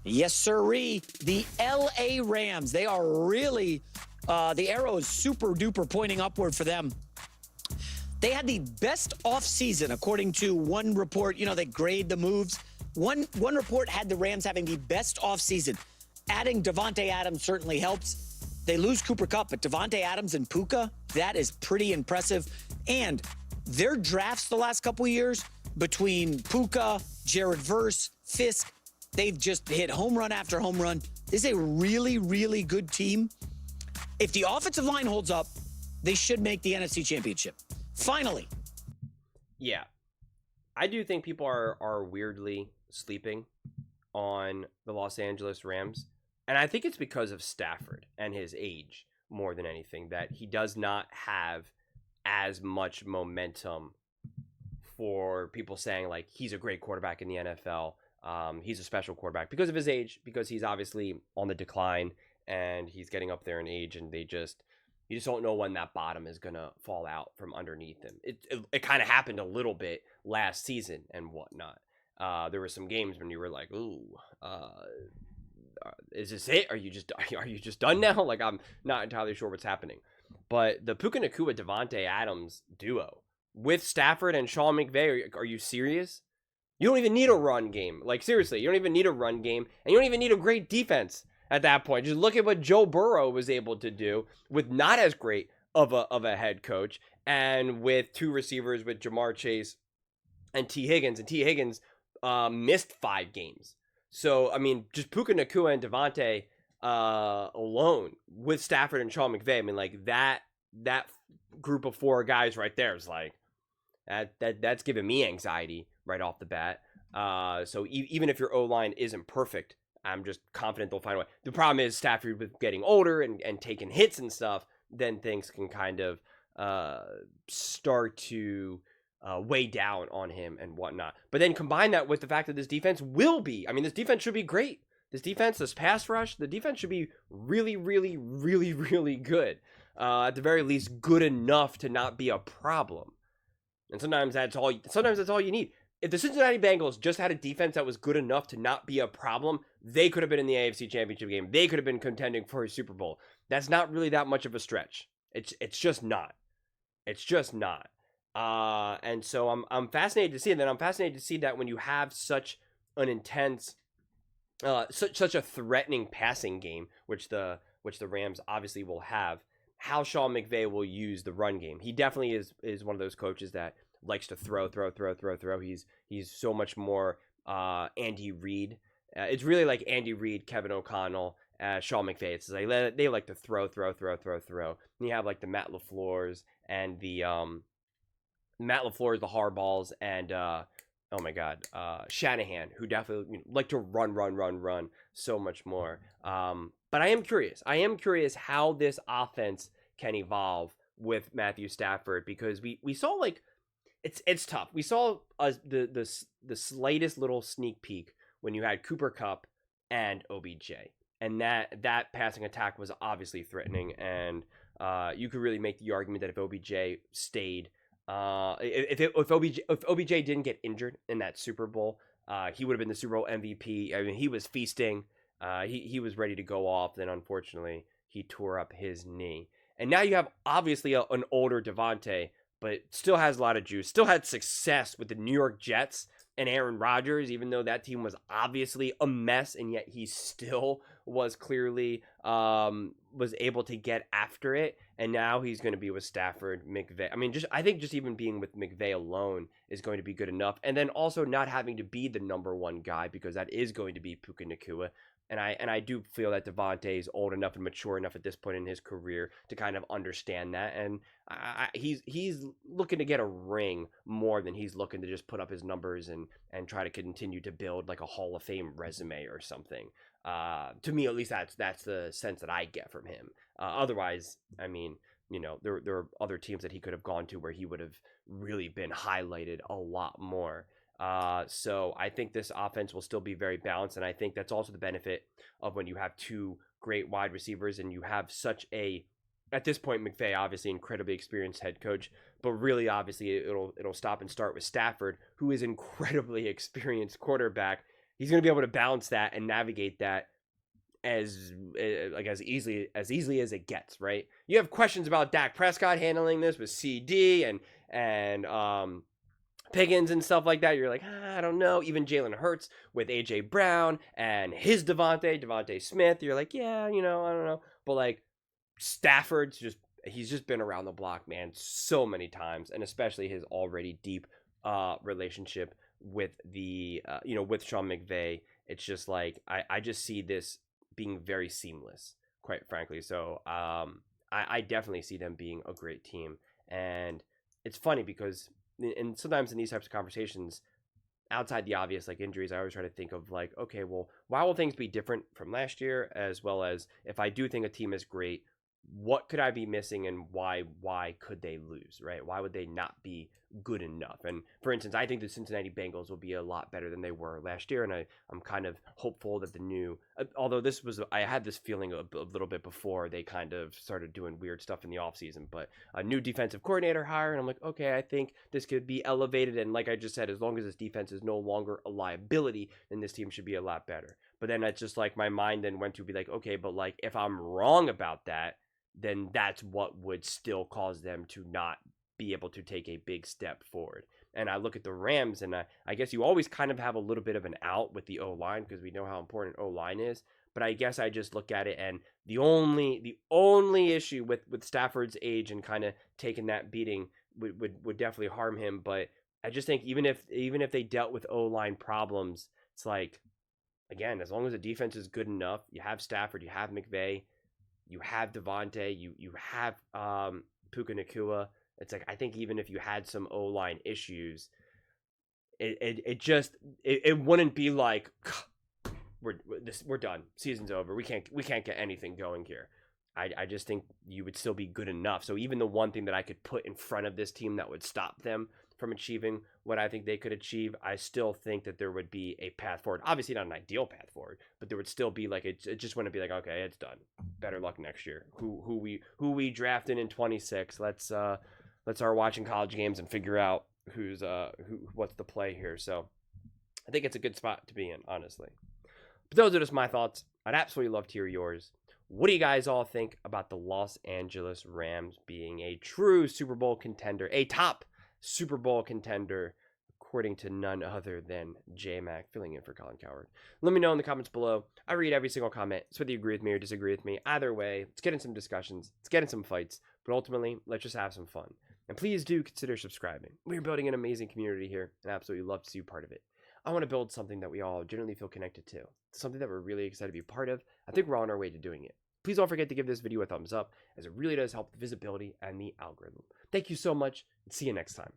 Yes, sirree. The LA Rams. They are really, the arrow is super duper pointing upward for them. They had the best offseason, according to one report. You know, they grade the moves. One report had the Rams having the best offseason. Adding Davante Adams certainly helps. They lose Cooper Kupp, but Davante Adams and Puka, that is pretty impressive. And their drafts the last couple of years between Puka, Jared Verse, Fisk, they've just hit home run after home run. This is a really, really good team. If the offensive line holds up, they should make the NFC Championship. Finally. Yeah. I do think people are weirdly sleeping on the Los Angeles Rams. And I think it's because of Stafford and his age more than anything, that he does not have as much momentum for people saying, like, he's a great quarterback in the NFL. He's a special quarterback because of his age, because he's obviously on the decline and he's getting up there in age, and you just don't know when that bottom is going to fall out from underneath him. It kind of happened a little bit last season and whatnot. There were some games when you were like, ooh, is this it? Are you just done now? Like, I'm not entirely sure what's happening. But the Puka Nacua Davante Adams duo with Stafford and Sean McVay, are you serious? You don't even need a run game. Like, seriously, you don't even need a run game, and you don't even need a great defense at that point. Just look at what Joe Burrow was able to do with not as great of a head coach, and with two receivers with Jamar Chase and T. Higgins. And T. Higgins missed 5 games. So, I mean, just Puka Nacua and Davante alone with Stafford and Sean McVay, I mean, like, that group of 4 guys right there is like, that's giving me anxiety right off the bat. So even if your O-line isn't perfect, I'm just confident they'll find a way. The problem is Stafford with getting older and taking hits and stuff, then things can kind of start to weigh down on him and whatnot. But then combine that with the fact that this defense this defense should be great. This pass rush, the defense should be really, really, really, really good. At the very least, good enough to not be a problem. And sometimes that's all you need. If the Cincinnati Bengals just had a defense that was good enough to not be a problem, they could have been in the AFC Championship game. They could have been contending for a Super Bowl. That's not really that much of a stretch. It's just not. It's just not. And so I'm fascinated to see it. And then I'm fascinated to see that when you have such an intense, such a threatening passing game, which the Rams obviously will have, how Sean McVay will use the run game. He definitely is one of those coaches that likes to throw. He's so much more Andy Reid. It's really like Andy Reid, Kevin O'Connell, Sean McVay. It's like they like to throw. And you have like the Matt LaFleur's and the the Harbaughs, and oh my God, Shanahan, who definitely like to run so much more. But I am curious how this offense can evolve with Matthew Stafford, because we saw, like, it's tough. We saw the slightest little sneak peek when you had Cooper Kupp and OBJ, and that passing attack was obviously threatening. And you could really make the argument that if OBJ stayed, if OBJ didn't get injured in that Super Bowl, he would have been the Super Bowl MVP. I mean, he was feasting. He was ready to go off. Then unfortunately, he tore up his knee. And now you have obviously an older Davante, but still has a lot of juice. Still had success with the New York Jets and Aaron Rodgers, even though that team was obviously a mess, and yet he still was clearly was able to get after it. And now he's going to be with Stafford, McVay. I mean, I think just even being with McVay alone is going to be good enough. And then also not having to be the number one guy, because that is going to be Puka Nacua. And I do feel that Davante is old enough and mature enough at this point in his career to kind of understand that. And he's looking to get a ring more than he's looking to just put up his numbers and try to continue to build like a Hall of Fame resume or something. To me, at least, that's the sense that I get from him. Otherwise, I mean, you know, there are other teams that he could have gone to where he would have really been highlighted a lot more. So I think this offense will still be very balanced, and I think that's also the benefit of when you have two great wide receivers and you have such a, at this point, McVay, obviously incredibly experienced head coach, but really obviously it'll stop and start with Stafford, who is incredibly experienced quarterback. he's going to be able to balance that and navigate that as easily as it gets, right? You have questions about Dak Prescott handling this with CD and Piggins and stuff like that. You're like, I don't know. Even Jalen Hurts with AJ Brown and his Devontae Smith. You're like, yeah, I don't know. But like he's just been around the block, man, so many times, and especially his already deep relationship with with Sean McVay. It's just like I just see this being very seamless, quite frankly. So I definitely see them being a great team. And it's funny because and sometimes in these types of conversations, outside the obvious like injuries, I always try to think of like, okay, well, why will things be different from last year? As well as if I do think a team is great, what could I be missing and why could they lose, right? Why would they not be good enough? And for instance, I think the Cincinnati Bengals will be a lot better than they were last year, and I'm kind of hopeful that the new, although I had this feeling a little bit before they kind of started doing weird stuff in the offseason, but a new defensive coordinator hire, and I'm like, okay, I think this could be elevated, and like I just said, as long as this defense is no longer a liability, then this team should be a lot better. But then it's just like my mind then went to be like, okay, but like if I'm wrong about that, then that's what would still cause them to not be able to take a big step forward. And I look at the Rams, and I guess you always kind of have a little bit of an out with the O-line because we know how important O-line is. But I guess I just look at it, and the only issue with Stafford's age and kind of taking that beating would definitely harm him. But I just think even if they dealt with O-line problems, it's like, again, as long as the defense is good enough, you have Stafford, you have McVay, you have Devontae, you have Puka Nacua. It's like I think even if you had some O-line issues, it wouldn't be like we're done, season's over, we can't get anything going here. I just think you would still be good enough. So even the one thing that I could put in front of this team that would stop them from achieving what I think they could achieve, I still think that there would be a path forward. Obviously not an ideal path forward, but there would still be like it just wouldn't be like, okay, it's done. Better luck next year. Who we drafted in 26. Let's start watching college games and figure out what's the play here. So I think it's a good spot to be in, honestly. But those are just my thoughts. I'd absolutely love to hear yours. What do you guys all think about the Los Angeles Rams being a true Super Bowl contender, a top Super Bowl contender, according to none other than J-Mac, filling in for Colin Coward? Let me know in the comments below. I read every single comment, so whether you agree with me or disagree with me, either way, let's get in some discussions, let's get in some fights, but ultimately, let's just have some fun. And please do consider subscribing. We're building an amazing community here, and I absolutely love to see you part of it. I want to build something that we all generally feel connected to, something that we're really excited to be part of. I think we're on our way to doing it. Please don't forget to give this video a thumbs up, as it really does help the visibility and the algorithm. Thank you so much, and see you next time.